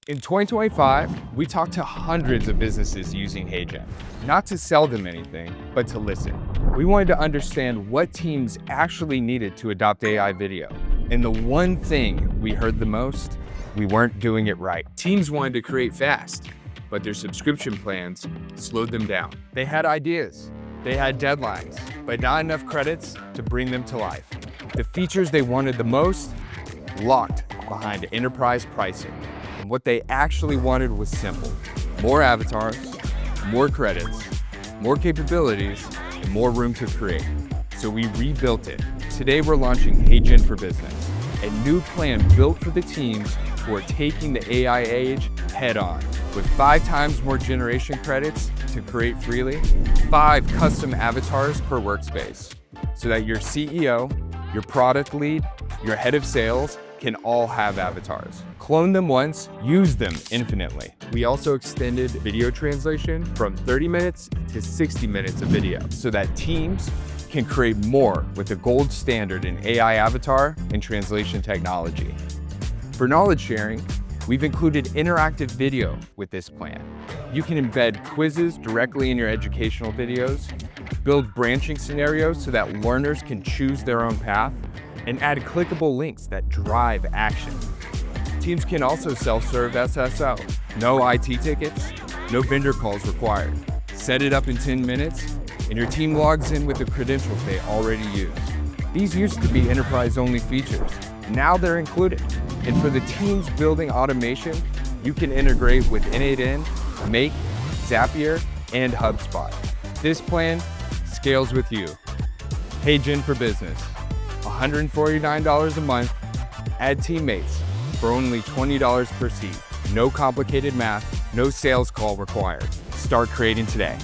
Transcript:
In 2025, we talked to hundreds of businesses using HeyGen, not to sell them anything, but to listen. We wanted to understand what teams actually needed to adopt AI video. And the one thing we heard the most, we weren't doing it right. Teams wanted to create fast, but their subscription plans slowed them down. They had ideas, they had deadlines, but not enough credits to bring them to life. The features they wanted the most, locked behind enterprise pricing. And what they actually wanted was simple: more avatars, more credits, more capabilities, and more room to create. So we rebuilt it. Today we're launching HeyGen for Business, a new plan built for the teams who are taking the AI age head on. With 5 times more generation credits to create freely, 5 custom avatars per workspace, so that your CEO, your product lead, your head of sales can all have avatars. Clone them once, use them infinitely. We also extended video translation from 30 minutes to 60 minutes of video so that teams can create more with the gold standard in AI avatar and translation technology. For knowledge sharing, we've included interactive video with this plan. You can embed quizzes directly in your educational videos, build branching scenarios so that learners can choose their own path, and add clickable links that drive action. Teams can also self-serve SSO. No IT tickets, no vendor calls required. Set it up in 10 minutes, and your team logs in with the credentials they already use. These used to be enterprise-only features. Now they're included. And for the teams building automation, you can integrate with N8N, Make, Zapier, and HubSpot. This plan scales with you. HeyGen for Business. $149 a month, add teammates for only $20 per seat. No complicated math, no sales call required. Start creating today.